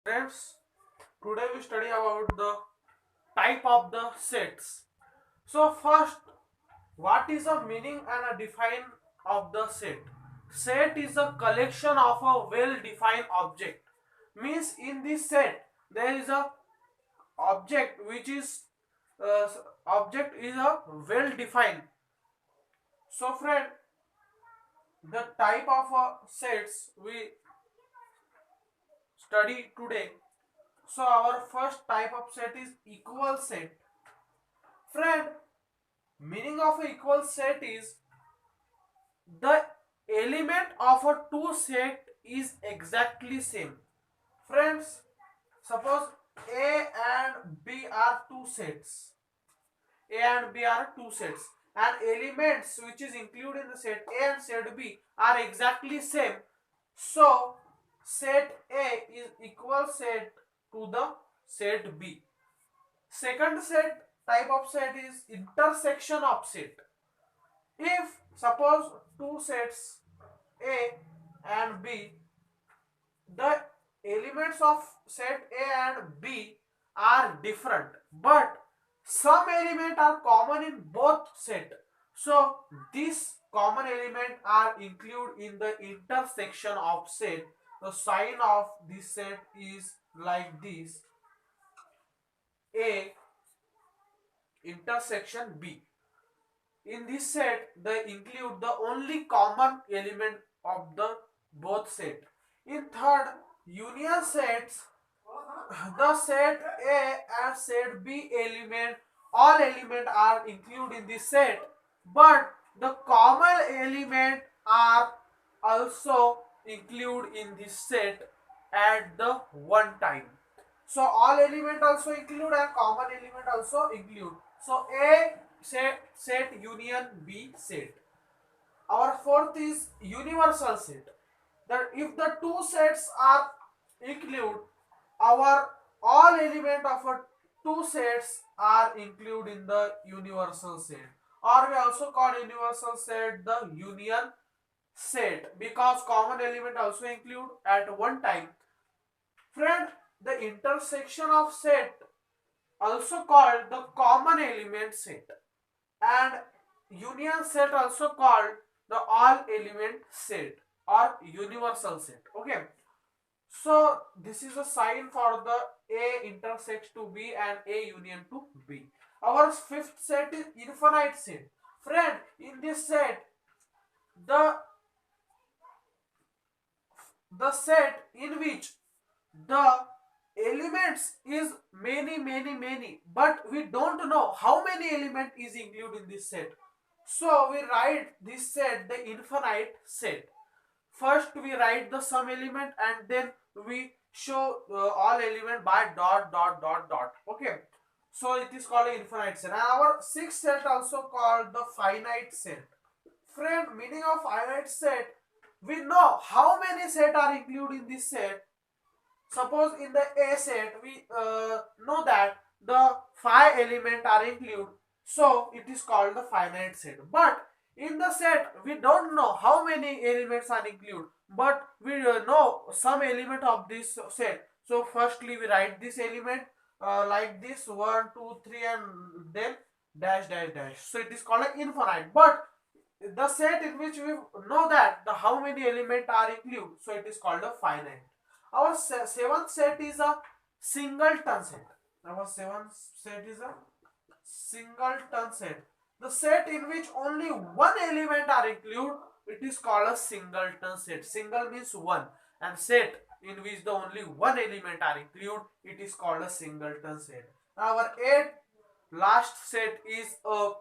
Friends, today we study about the type of the sets. So first, what is the meaning and a define of the set? Set is a collection of a well-defined object. Means in this set there is a object which is uh, object is a well-defined. So friend, the type of sets we study today. So our first type of set is equal set. Friend, meaning of a equal set is the element of a two set is exactly same. Friends, suppose A and B are two sets. A and B are two sets. And elements which is included in the set A and set B are exactly same. So set A is equal set to the set B. Second set type of set is intersection of set. If suppose two sets A and B, the elements of set A and B are different, but some elements are common in both set. So these common elements are included in the intersection of set. The sign of this set is like this: A intersection B. In this set, they include the only common element of the both set. In third union sets, the set A and set B element, all elements are included in this set, but the common element are also included in this set at the one time. So all element also include and common element also include. So A set union B set. Our fourth is universal set. That if the two sets are include, our all element of a two sets are included in the universal set. Or we also call universal set the union set because common element also include at one time. Friend, the intersection of set also called the common element set and union set also called the all element set or universal set. Okay, so this is a sign for the A intersects to B and A union to B. Our fifth set is infinite set. Friend, in this set the set in which the elements is many, but we don't know how many element is included in this set. So we write this set the infinite set. First we write the sum element and then we show all element by dot. Okay, so it is called infinite set. And our sixth set also called the finite set. Friend, meaning of finite set, we know how many set are included in this set. Suppose in the A set we know that the 5 element are included, so it is called the finite set. But in the set we don't know how many elements are included, but we know some element of this set. So firstly we write this element like this: 1 2 3 and then dash. So it is called an infinite. But the set in which we know that the how many elements are included, so it is called a finite. Our seventh set is a singleton set. Our seventh set is a singleton set. The set in which only one element are included, it is called a singleton set. Single means one, and set in which the only one element are included, it is called a singleton set. Our eighth last set is a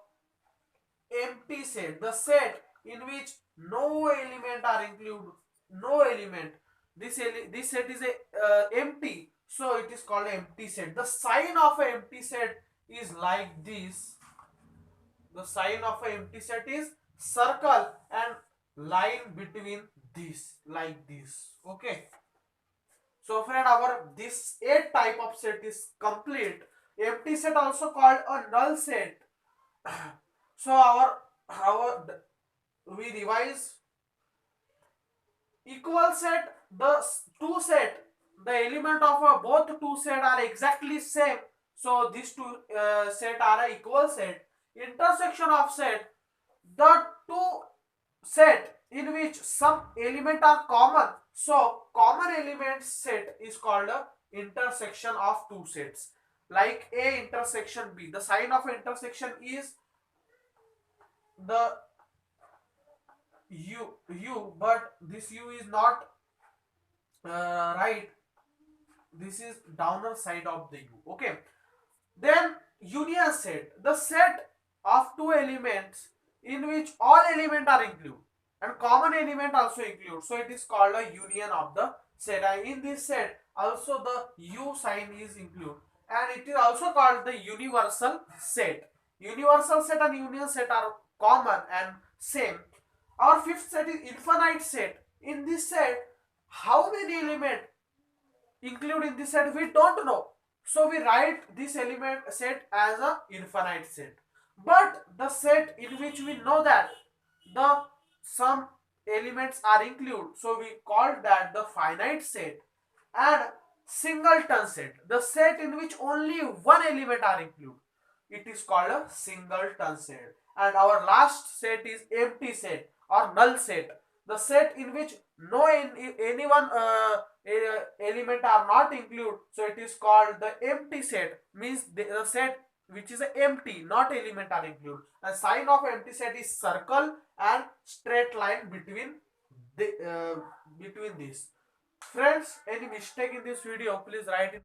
empty set, the set in which no element are included, no element. This set is a empty, so it is called empty set. The sign of an empty set is like this. The sign of an empty set is circle and line between this, like this. Okay, so friend, our this eight type of set is complete. Empty set also called a null set. So our we revise equal set, the two set, the element of both two set are exactly same, so these two set are a equal set. Intersection of set, the two set in which some element are common, so common element set is called a intersection of two sets. Like A intersection B, the sign of intersection is the u, but this u is not right, this is downer side of the u. Okay, then union set, the set of two elements in which all elements are included and common element also include, so it is called a union of the set. And in this set also the u sign is included, and it is also called the universal set. Universal set and union set are common and same. Our fifth set is infinite set. In this set, how many elements include in this set we don't know, so we write this element set as a infinite set. But the set in which we know that the some elements are included, so we call that the finite set. And singleton set, the set in which only one element are included, it is called a singleton set. And our last set is empty set or null set, the set in which no any one element are not included, so it is called the empty set, means the set which is empty, not element are included. A sign of empty set is circle and straight line between the between these. Friends, any mistake in this video, please write it.